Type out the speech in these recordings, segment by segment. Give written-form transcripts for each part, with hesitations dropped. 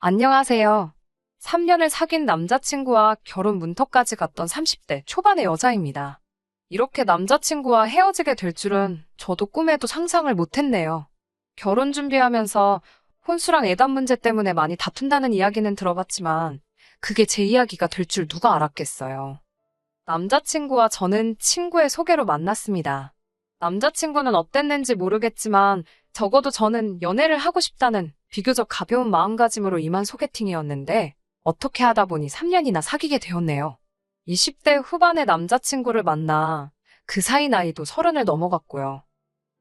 안녕하세요. 3년을 사귄 남자친구와 결혼 문턱까지 갔던 30대 초반의 여자입니다. 이렇게 남자친구와 헤어지게 될 줄은 저도 꿈에도 상상을 못했네요. 결혼 준비하면서 혼수랑 애단 문제 때문에 많이 다툰다는 이야기는 들어봤지만 그게 제 이야기가 될 줄 누가 알았겠어요. 남자친구와 저는 친구의 소개로 만났습니다. 남자친구는 어땠는지 모르겠지만 적어도 저는 연애를 하고 싶다는 비교적 가벼운 마음가짐으로 임한 소개팅이었는데 어떻게 하다 보니 3년이나 사귀게 되었네요. 20대 후반의 남자친구를 만나 그 사이 나이도 30을 넘어갔고요.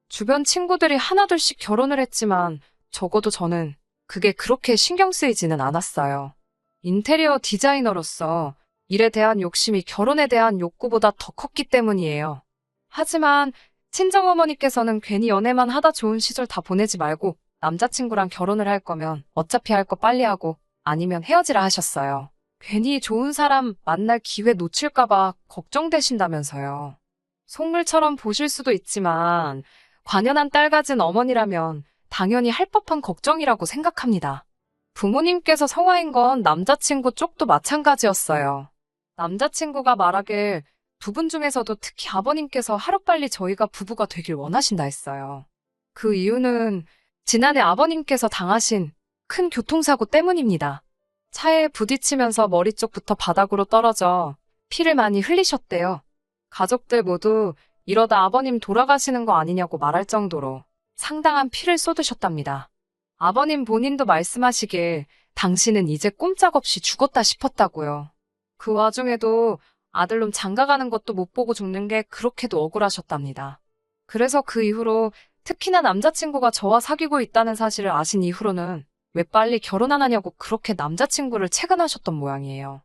주변 친구들이 하나둘씩 결혼을 했지만 적어도 저는 그게 그렇게 신경 쓰이지는 않았어요. 인테리어 디자이너로서 일에 대한 욕심이 결혼에 대한 욕구보다 더 컸기 때문이에요. 하지만 친정어머니께서는 괜히 연애만 하다 좋은 시절 다 보내지 말고 남자친구랑 결혼을 할 거면 어차피 할 거 빨리 하고 아니면 헤어지라 하셨어요. 괜히 좋은 사람 만날 기회 놓칠까봐 걱정되신다면서요. 속물처럼 보실 수도 있지만 관연한 딸 가진 어머니라면 당연히 할 법한 걱정이라고 생각합니다. 부모님께서 성화인 건 남자친구 쪽도 마찬가지였어요. 남자친구가 말하길 두 분 중에서도 특히 아버님께서 하루빨리 저희가 부부가 되길 원하신다 했어요. 그 이유는 지난해 아버님께서 당하신 큰 교통사고 때문입니다. 차에 부딪히면서 머리 쪽부터 바닥으로 떨어져 피를 많이 흘리셨대요. 가족들 모두 이러다 아버님 돌아가시는 거 아니냐고 말할 정도로 상당한 피를 쏟으셨답니다. 아버님 본인도 말씀하시길 당신은 이제 꼼짝없이 죽었다 싶었다고요. 그 와중에도 아들놈 장가가는 것도 못 보고 죽는 게 그렇게도 억울하셨답니다. 그래서 그 이후로 특히나 남자친구가 저와 사귀고 있다는 사실을 아신 이후로는 왜 빨리 결혼 안 하냐고 그렇게 남자친구를 채근하셨던 모양이에요.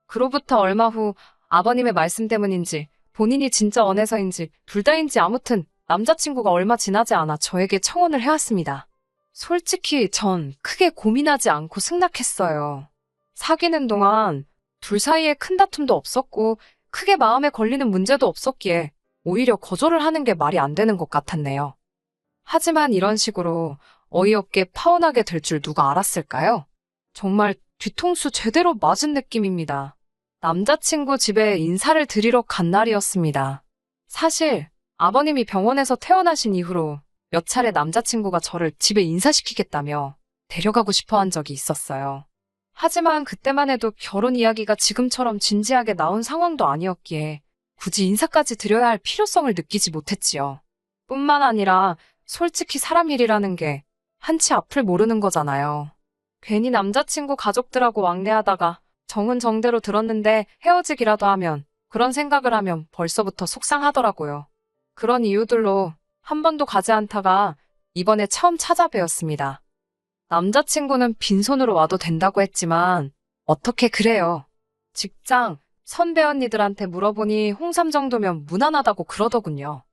그로부터 얼마 후 아버님의 말씀 때문인지 본인이 진짜 원해서인지 둘 다인지 아무튼 남자친구가 얼마 지나지 않아 저에게 청혼을 해왔습니다. 솔직히 전 크게 고민하지 않고 승낙했어요. 사귀는 동안 둘 사이에 큰 다툼도 없었고 크게 마음에 걸리는 문제도 없었기에 오히려 거절을 하는 게 말이 안 되는 것 같았네요. 하지만 이런 식으로 어이없게 파혼하게 될 줄 누가 알았을까요? 정말 뒤통수 제대로 맞은 느낌입니다. 남자친구 집에 인사를 드리러 간 날이었습니다. 사실 아버님이 병원에서 퇴원하신 이후로 몇 차례 남자친구가 저를 집에 인사시키겠다며 데려가고 싶어 한 적이 있었어요. 하지만 그때만 해도 결혼 이야기가 지금처럼 진지하게 나온 상황도 아니었기에 굳이 인사까지 드려야 할 필요성을 느끼지 못했지요. 뿐만 아니라 솔직히 사람 일이라는 게 한치 앞을 모르는 거잖아요. 괜히 남자친구 가족들하고 왕래하다가 정은 정대로 들었는데 헤어지기라도 하면 그런 생각을 하면 벌써부터 속상하더라고요. 그런 이유들로 한 번도 가지 않다가 이번에 처음 찾아뵈었습니다. 남자친구는 빈손으로 와도 된다고 했지만 어떻게 그래요? 직장, 선배 언니들한테 물어보니 홍삼 정도면 무난하다고 그러더군요.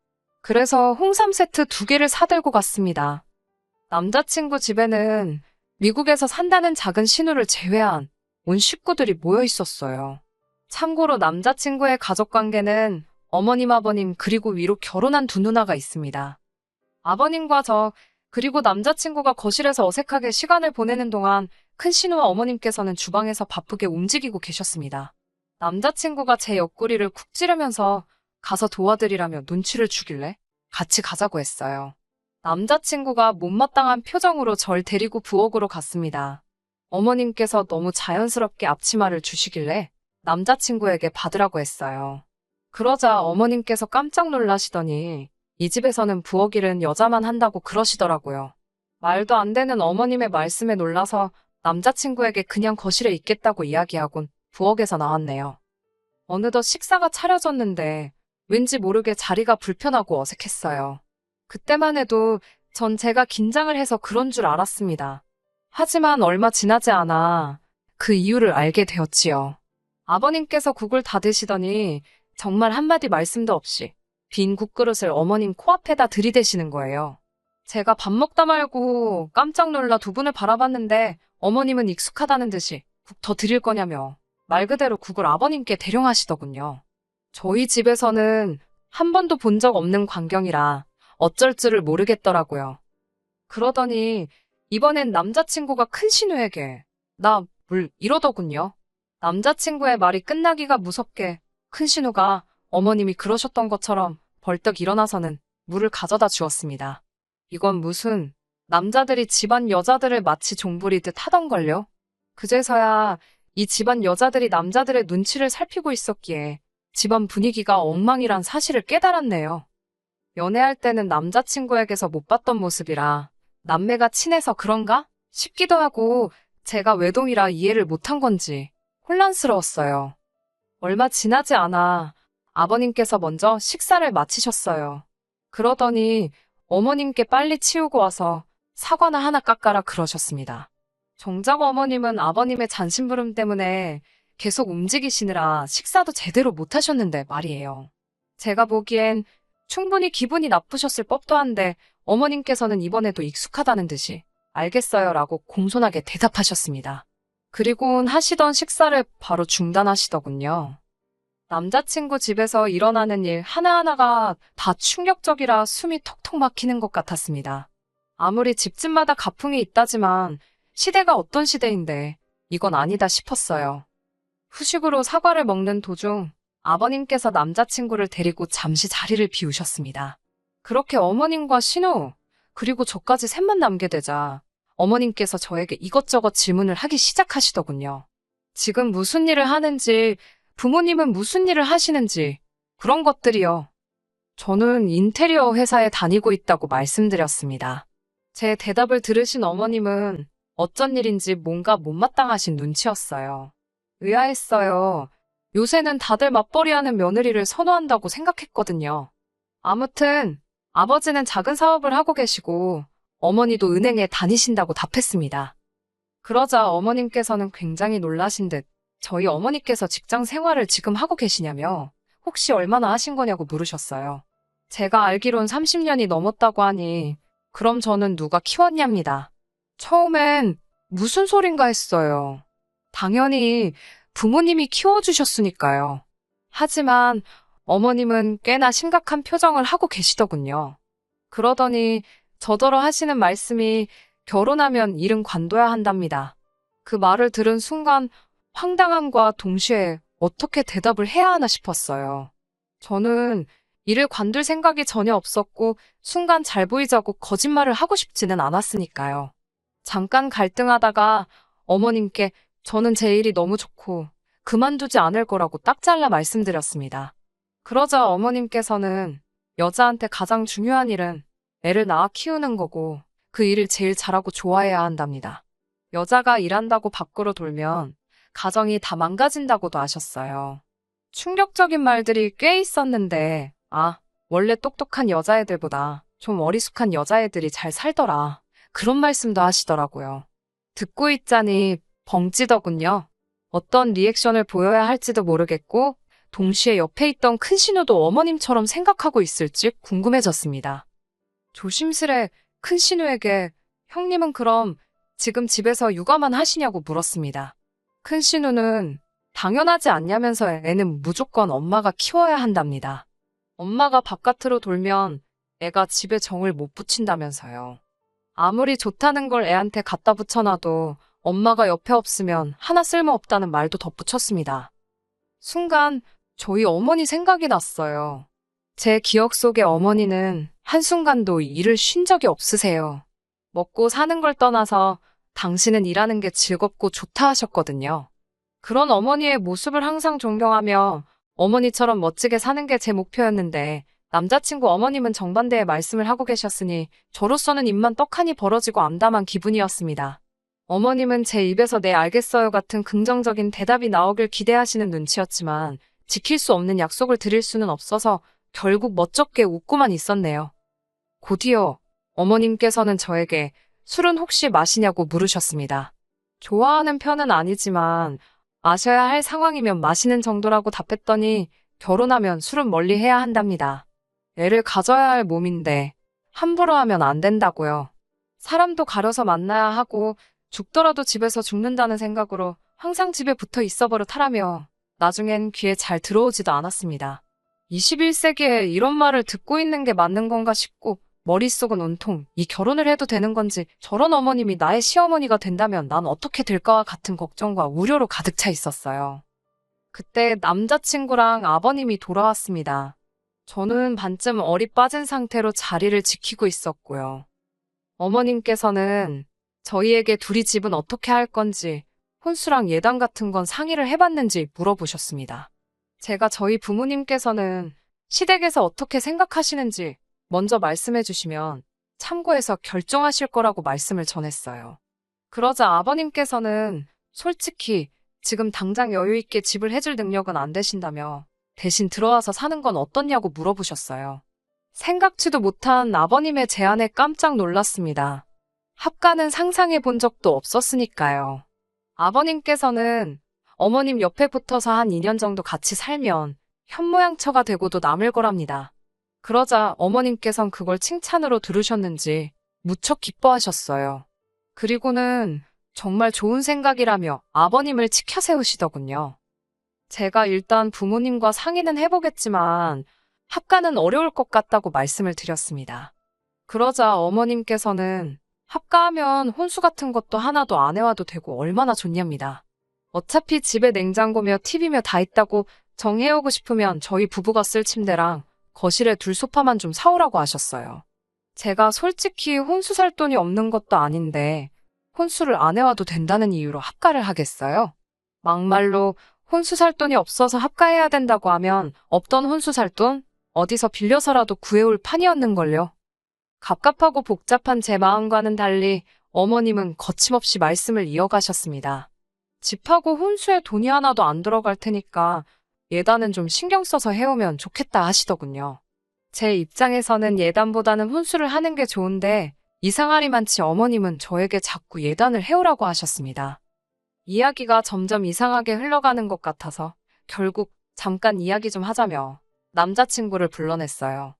그래서 홍삼 세트 2개를 사들고 갔습니다. 남자친구 집에는 미국에서 산다는 작은 신우를 제외한 온 식구들이 모여 있었어요. 참고로 남자친구의 가족관계는 어머님, 아버님 그리고 위로 결혼한 두 누나가 있습니다. 아버님과 저 그리고 남자친구가 거실에서 어색하게 시간을 보내는 동안 큰 신우와 어머님께서는 주방에서 바쁘게 움직이고 계셨습니다. 남자친구가 제 옆구리를 쿡 찌르면서 가서 도와드리라며 눈치를 주길래 같이 가자고 했어요. 남자친구가 못마땅한 표정으로 절 데리고 부엌으로 갔습니다. 어머님께서 너무 자연스럽게 앞치마를 주시길래 남자친구에게 받으라고 했어요. 그러자 어머님께서 깜짝 놀라시더니 이 집에서는 부엌 일은 여자만 한다고 그러시더라고요. 말도 안 되는 어머님의 말씀에 놀라서 남자친구에게 그냥 거실에 있겠다고 이야기하곤 부엌에서 나왔네요. 어느덧 식사가 차려졌는데 왠지 모르게 자리가 불편하고 어색했어요. 그때만 해도 전 제가 긴장을 해서 그런 줄 알았습니다. 하지만 얼마 지나지 않아 그 이유를 알게 되었지요. 아버님께서 국을 다 드시더니 정말 한마디 말씀도 없이 빈 국그릇을 어머님 코앞에다 들이대시는 거예요. 제가 밥 먹다 말고 깜짝 놀라 두 분을 바라봤는데 어머님은 익숙하다는 듯이 국 더 드릴 거냐며 말 그대로 국을 아버님께 대령하시더군요. 저희 집에서는 한 번도 본 적 없는 광경이라 어쩔 줄을 모르겠더라고요. 그러더니 이번엔 남자친구가 큰 신우에게 이러더군요. 남자친구의 말이 끝나기가 무섭게 큰신우가 어머님이 그러셨던 것처럼 벌떡 일어나서는 물을 가져다 주었습니다. 이건 무슨 남자들이 집안 여자들을 마치 종부리듯 하던걸요. 그제서야 이 집안 여자들이 남자들의 눈치를 살피고 있었기에 집안 분위기가 엉망이란 사실을 깨달았네요. 연애할 때는 남자친구에게서 못 봤던 모습이라 남매가 친해서 그런가 싶기도 하고 제가 외동이라 이해를 못한 건지 혼란스러웠어요. 얼마 지나지 않아 아버님께서 먼저 식사를 마치셨어요. 그러더니 어머님께 빨리 치우고 와서 사과나 하나 깎아라 그러셨습니다. 정작 어머님은 아버님의 잔심부름 때문에 계속 움직이시느라 식사도 제대로 못하셨는데 말이에요. 제가 보기엔 충분히 기분이 나쁘셨을 법도 한데 어머님께서는 이번에도 익숙하다는 듯이 알겠어요 라고 공손하게 대답하셨습니다. 그리곤 하시던 식사를 바로 중단하시더군요. 남자친구 집에서 일어나는 일 하나하나가 다 충격적이라 숨이 턱턱 막히는 것 같았습니다. 아무리 집집마다 가풍이 있다지만 시대가 어떤 시대인데 이건 아니다 싶었어요. 후식으로 사과를 먹는 도중 아버님께서 남자친구를 데리고 잠시 자리를 비우셨습니다. 그렇게 어머님과 신우, 그리고 저까지 셋만 남게 되자 어머님께서 저에게 이것저것 질문을 하기 시작하시더군요. 지금 무슨 일을 하는지, 부모님은 무슨 일을 하시는지, 그런 것들이요. 저는 인테리어 회사에 다니고 있다고 말씀드렸습니다. 제 대답을 들으신 어머님은 어쩐 일인지 뭔가 못마땅하신 눈치였어요. 의아했어요. 요새는 다들 맞벌이하는 며느리를 선호한다고 생각했거든요. 아무튼 아버지는 작은 사업을 하고 계시고 어머니도 은행에 다니신다고 답했습니다. 그러자 어머님께서는 굉장히 놀라신 듯 저희 어머니께서 직장 생활을 지금 하고 계시냐며 혹시 얼마나 하신 거냐고 물으셨어요. 제가 알기론 30년이 넘었다고 하니 그럼 저는 누가 키웠냐입니다. 처음엔 무슨 소린가 했어요. 당연히 부모님이 키워주셨으니까요. 하지만 어머님은 꽤나 심각한 표정을 하고 계시더군요. 그러더니 저더러 하시는 말씀이 결혼하면 일은 관둬야 한답니다. 그 말을 들은 순간 황당함과 동시에 어떻게 대답을 해야 하나 싶었어요. 저는 일을 관둘 생각이 전혀 없었고 순간 잘 보이자고 거짓말을 하고 싶지는 않았으니까요. 잠깐 갈등하다가 어머님께 저는 제 일이 너무 좋고 그만두지 않을 거라고 딱 잘라 말씀드렸습니다. 그러자 어머님께서는 여자한테 가장 중요한 일은 애를 낳아 키우는 거고 그 일을 제일 잘하고 좋아해야 한답니다. 여자가 일한다고 밖으로 돌면 가정이 다 망가진다고도 하셨어요. 충격적인 말들이 꽤 있었는데 원래 똑똑한 여자애들보다 좀 어리숙한 여자애들이 잘 살더라. 그런 말씀도 하시더라고요. 듣고 있자니 벙찌더군요. 어떤 리액션을 보여야 할지도 모르겠고 동시에 옆에 있던 큰 신우도 어머님처럼 생각하고 있을지 궁금해졌습니다. 조심스레 큰 신우에게 형님은 그럼 지금 집에서 육아만 하시냐고 물었습니다. 큰 신우는 당연하지 않냐면서 애는 무조건 엄마가 키워야 한답니다. 엄마가 바깥으로 돌면 애가 집에 정을 못 붙인다면서요. 아무리 좋다는 걸 애한테 갖다 붙여놔도 엄마가 옆에 없으면 하나 쓸모없다는 말도 덧붙였습니다. 순간 저희 어머니 생각이 났어요. 제 기억 속의 어머니는 한순간도 일을 쉰 적이 없으세요. 먹고 사는 걸 떠나서 당신은 일하는 게 즐겁고 좋다 하셨거든요. 그런 어머니의 모습을 항상 존경하며 어머니처럼 멋지게 사는 게 제 목표였는데 남자친구 어머님은 정반대의 말씀을 하고 계셨으니 저로서는 입만 떡하니 벌어지고 암담한 기분이었습니다. 어머님은 제 입에서 네 알겠어요 같은 긍정적인 대답이 나오길 기대하시는 눈치였지만 지킬 수 없는 약속을 드릴 수는 없어서 결국 멋쩍게 웃고만 있었네요. 곧이어 어머님께서는 저에게 술은 혹시 마시냐고 물으셨습니다. 좋아하는 편은 아니지만 마셔야 할 상황이면 마시는 정도라고 답했더니 결혼하면 술은 멀리 해야 한답니다. 애를 가져야 할 몸인데 함부로 하면 안 된다고요. 사람도 가려서 만나야 하고 죽더라도 집에서 죽는다는 생각으로 항상 집에 붙어 있어 버릇하라며 나중엔 귀에 잘 들어오지도 않았습니다. 21세기에 이런 말을 듣고 있는 게 맞는 건가 싶고 머릿속은 온통 이 결혼을 해도 되는 건지, 저런 어머님이 나의 시어머니가 된다면 난 어떻게 될까와 같은 걱정과 우려로 가득 차 있었어요. 그때 남자친구랑 아버님이 돌아왔습니다. 저는 반쯤 얼이 빠진 상태로 자리를 지키고 있었고요. 어머님께서는 저희에게 둘이 집은 어떻게 할 건지, 혼수랑 예단 같은 건 상의를 해봤는지 물어보셨습니다. 제가 저희 부모님께서는 시댁에서 어떻게 생각하시는지 먼저 말씀해 주시면 참고해서 결정하실 거라고 말씀을 전했어요. 그러자 아버님께서는 솔직히 지금 당장 여유 있게 집을 해줄 능력은 안 되신다며 대신 들어와서 사는 건 어떻냐고 물어보셨어요. 생각지도 못한 아버님의 제안에 깜짝 놀랐습니다. 합가는 상상해 본 적도 없었으니까요. 아버님께서는 어머님 옆에 붙어서 한 2년 정도 같이 살면 현모양처가 되고도 남을 거랍니다. 그러자 어머님께선 그걸 칭찬으로 들으셨는지 무척 기뻐하셨어요. 그리고는 정말 좋은 생각이라며 아버님을 치켜 세우시더군요. 제가 일단 부모님과 상의는 해보겠지만 합가는 어려울 것 같다고 말씀을 드렸습니다. 그러자 어머님께서는 합가하면 혼수 같은 것도 하나도 안 해와도 되고 얼마나 좋냐입니다. 어차피 집에 냉장고며 TV며 다 있다고 정해오고 싶으면 저희 부부가 쓸 침대랑 거실에 둘 소파만 좀 사오라고 하셨어요. 제가 솔직히 혼수 살 돈이 없는 것도 아닌데 혼수를 안 해와도 된다는 이유로 합가를 하겠어요? 막말로 혼수 살 돈이 없어서 합가해야 된다고 하면 없던 혼수 살 돈 어디서 빌려서라도 구해올 판이었는걸요. 갑갑하고 복잡한 제 마음과는 달리 어머님은 거침없이 말씀을 이어가셨습니다. 집하고 혼수에 돈이 하나도 안 들어갈 테니까 예단은 좀 신경 써서 해오면 좋겠다 하시더군요. 제 입장에서는 예단보다는 혼수를 하는 게 좋은데 이상하리만치 어머님은 저에게 자꾸 예단을 해오라고 하셨습니다. 이야기가 점점 이상하게 흘러가는 것 같아서 결국 잠깐 이야기 좀 하자며 남자친구를 불러냈어요.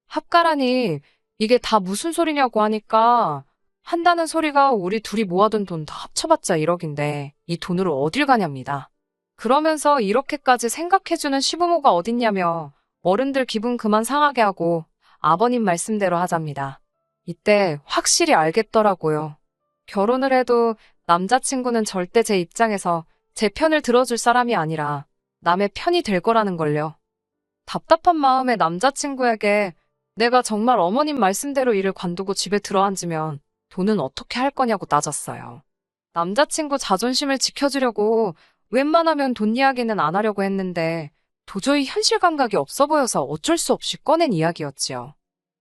합가라니 이게 다 무슨 소리냐고 하니까 한다는 소리가 우리 둘이 모아둔 돈 다 합쳐봤자 1억인데 이 돈으로 어딜 가냐입니다. 그러면서 이렇게까지 생각해주는 시부모가 어딨냐며 어른들 기분 그만 상하게 하고 아버님 말씀대로 하잡니다. 이때 확실히 알겠더라고요. 결혼을 해도 남자친구는 절대 제 입장에서 제 편을 들어줄 사람이 아니라 남의 편이 될 거라는 걸요. 답답한 마음에 남자친구에게 내가 정말 어머님 말씀대로 일을 관두고 집에 들어앉으면 돈은 어떻게 할 거냐고 따졌어요. 남자친구 자존심을 지켜주려고 웬만하면 돈 이야기는 안 하려고 했는데 도저히 현실 감각이 없어 보여서 어쩔 수 없이 꺼낸 이야기였지요.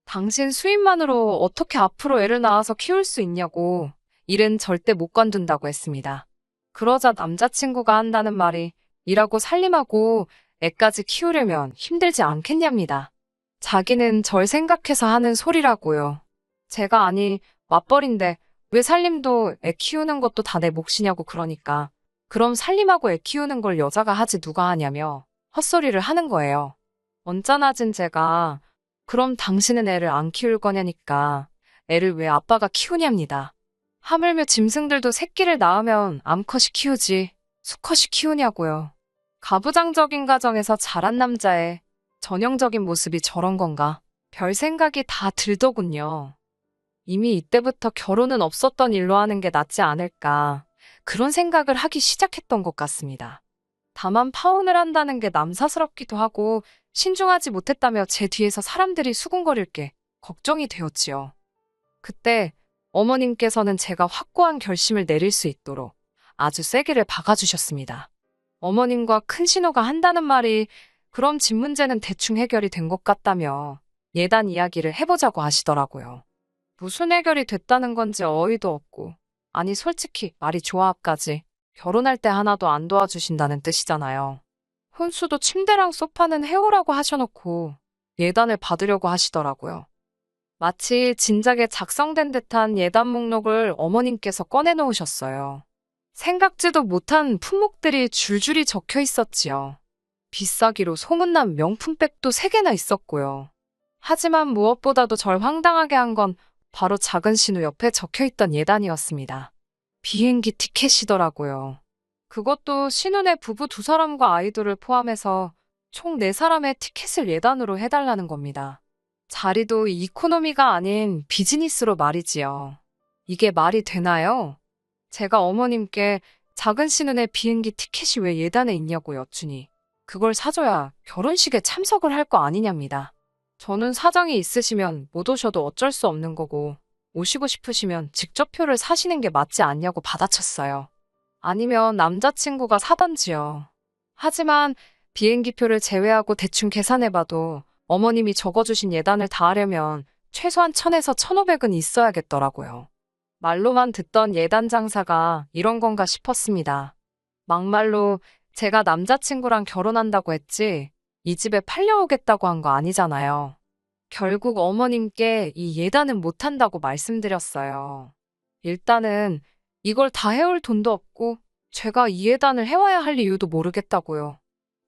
당신 수입만으로 어떻게 앞으로 애를 낳아서 키울 수 있냐고 일은 절대 못 관둔다고 했습니다. 그러자 남자친구가 한다는 말이 일하고 살림하고 애까지 키우려면 힘들지 않겠냐입니다. 자기는 절 생각해서 하는 소리라고요. 제가 아니 맞벌인데 왜 살림도 애 키우는 것도 다 내 몫이냐고 그러니까 그럼 살림하고 애 키우는 걸 여자가 하지 누가 하냐며 헛소리를 하는 거예요. 언짢아진 제가 그럼 당신은 애를 안 키울 거냐니까 애를 왜 아빠가 키우냐입니다. 하물며 짐승들도 새끼를 낳으면 암컷이 키우지 수컷이 키우냐고요. 가부장적인 가정에서 자란 남자의 전형적인 모습이 저런 건가? 별 생각이 다 들더군요. 이미 이때부터 결혼은 없었던 일로 하는 게 낫지 않을까 그런 생각을 하기 시작했던 것 같습니다. 다만 파혼을 한다는 게 남사스럽기도 하고 신중하지 못했다며 제 뒤에서 사람들이 수군거릴 게 걱정이 되었지요. 그때 어머님께서는 제가 확고한 결심을 내릴 수 있도록 아주 세게를 박아주셨습니다. 어머님과 큰 신호가 한다는 말이 그럼 집 문제는 대충 해결이 된 것 같다며 예단 이야기를 해보자고 하시더라고요. 무슨 해결이 됐다는 건지 어이도 없고 아니 솔직히 말이 조합까지 결혼할 때 하나도 안 도와주신다는 뜻이잖아요. 혼수도 침대랑 소파는 해오라고 하셔놓고 예단을 받으려고 하시더라고요. 마치 진작에 작성된 듯한 예단 목록을 어머님께서 꺼내놓으셨어요. 생각지도 못한 품목들이 줄줄이 적혀 있었지요. 비싸기로 소문난 명품백도 3개나 있었고요. 하지만 무엇보다도 절 황당하게 한 건 바로 작은 신호 옆에 적혀있던 예단이었습니다. 비행기 티켓이더라고요. 그것도 신혼의 부부 2사람과 아이들을 포함해서 총 4사람의 티켓을 예단으로 해달라는 겁니다. 자리도 이코노미가 아닌 비즈니스로 말이지요. 이게 말이 되나요? 제가 어머님께 작은 신혼의 비행기 티켓이 왜 예단에 있냐고 여쭈니 그걸 사줘야 결혼식에 참석을 할 거 아니냐입니다. 저는 사정이 있으시면 못 오셔도 어쩔 수 없는 거고 오시고 싶으시면 직접 표를 사시는 게 맞지 않냐고 받아쳤어요. 아니면 남자친구가 사던지요. 하지만 비행기표를 제외하고 대충 계산해봐도 어머님이 적어주신 예단을 다 하려면 최소한 1000에서 1500은 있어야겠더라고요. 말로만 듣던 예단 장사가 이런 건가 싶었습니다. 막말로 제가 남자친구랑 결혼한다고 했지 이 집에 팔려오겠다고 한 거 아니잖아요. 결국 어머님께 이 예단은 못한다고 말씀드렸어요. 일단은 이걸 다 해올 돈도 없고 제가 이 예단을 해와야 할 이유도 모르겠다고요.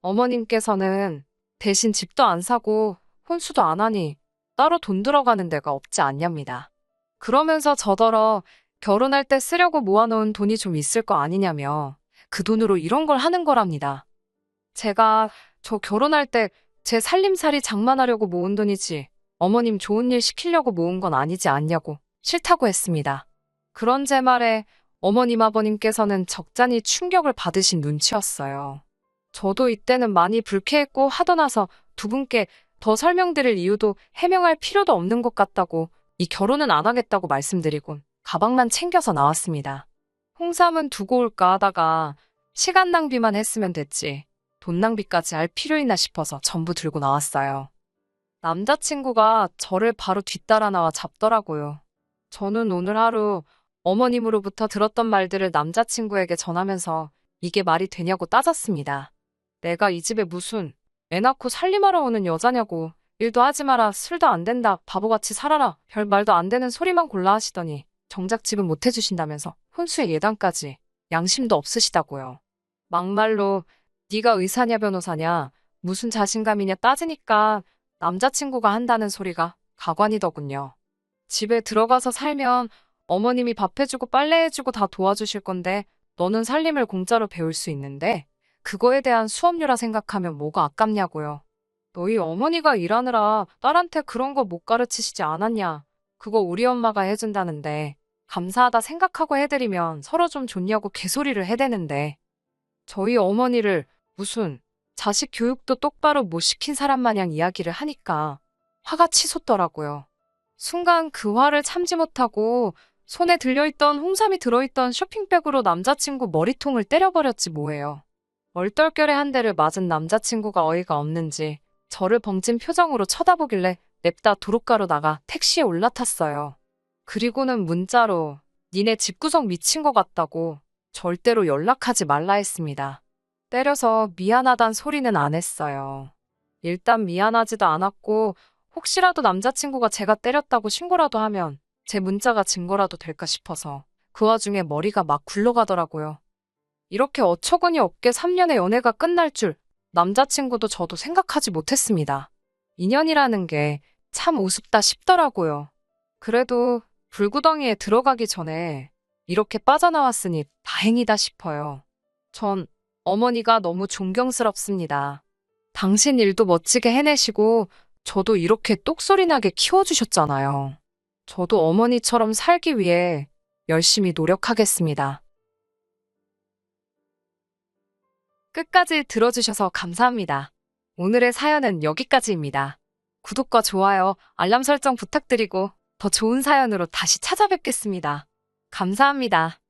어머님께서는 대신 집도 안 사고 혼수도 안 하니 따로 돈 들어가는 데가 없지 않냐입니다. 그러면서 저더러 결혼할 때 쓰려고 모아놓은 돈이 좀 있을 거 아니냐며 그 돈으로 이런 걸 하는 거랍니다. 제가 저 결혼할 때 제 살림살이 장만하려고 모은 돈이지 어머님 좋은 일 시키려고 모은 건 아니지 않냐고 싫다고 했습니다. 그런 제 말에 어머님 아버님께서는 적잖이 충격을 받으신 눈치였어요. 저도 이때는 많이 불쾌했고 하도 나서 두 분께 더 설명드릴 이유도 해명할 필요도 없는 것 같다고 이 결혼은 안 하겠다고 말씀드리곤 가방만 챙겨서 나왔습니다. 홍삼은 두고 올까 하다가 시간 낭비만 했으면 됐지 돈 낭비까지 할 필요 있나 싶어서 전부 들고 나왔어요. 남자친구가 저를 바로 뒤따라 나와 잡더라고요. 저는 오늘 하루 어머님으로부터 들었던 말들을 남자친구에게 전하면서 이게 말이 되냐고 따졌습니다. 내가 이 집에 무슨 애 낳고 살림하러 오는 여자냐고 일도 하지 마라 술도 안 된다 바보같이 살아라 별 말도 안 되는 소리만 골라 하시더니 정작 집은 못 해주신다면서 혼수의 예단까지 양심도 없으시다고요. 막말로 네가 의사냐 변호사냐 무슨 자신감이냐 따지니까 남자친구가 한다는 소리가 가관이더군요. 집에 들어가서 살면 어머님이 밥 해주고 빨래 해주고 다 도와주실 건데 너는 살림을 공짜로 배울 수 있는데 그거에 대한 수업료라 생각하면 뭐가 아깝냐고요. 너희 어머니가 일하느라 딸한테 그런 거 못 가르치시지 않았냐. 그거 우리 엄마가 해준다는데 감사하다 생각하고 해드리면 서로 좀 좋냐고 개소리를 해대는데 저희 어머니를 무슨 자식 교육도 똑바로 못 시킨 사람 마냥 이야기를 하니까 화가 치솟더라고요. 순간 그 화를 참지 못하고 손에 들려있던 홍삼이 들어있던 쇼핑백으로 남자친구 머리통을 때려버렸지 뭐예요. 얼떨결에 한 대를 맞은 남자친구가 어이가 없는지 저를 벙찐 표정으로 쳐다보길래 냅다 도로가로 나가 택시에 올라탔어요. 그리고는 문자로 니네 집구석 미친 것 같다고 절대로 연락하지 말라 했습니다. 때려서 미안하단 소리는 안 했어요. 일단 미안하지도 않았고 혹시라도 남자친구가 제가 때렸다고 신고라도 하면 제 문자가 증거라도 될까 싶어서 그 와중에 머리가 막 굴러가더라고요. 이렇게 어처구니 없게 3년의 연애가 끝날 줄 남자친구도 저도 생각하지 못했습니다. 인연이라는 게 참 우습다 싶더라고요. 그래도 불구덩이에 들어가기 전에 이렇게 빠져나왔으니 다행이다 싶어요. 전 어머니가 너무 존경스럽습니다. 당신 일도 멋지게 해내시고 저도 이렇게 똑소리나게 키워주셨잖아요. 저도 어머니처럼 살기 위해 열심히 노력하겠습니다. 끝까지 들어주셔서 감사합니다. 오늘의 사연은 여기까지입니다. 구독과 좋아요, 알람 설정 부탁드리고 더 좋은 사연으로 다시 찾아뵙겠습니다. 감사합니다.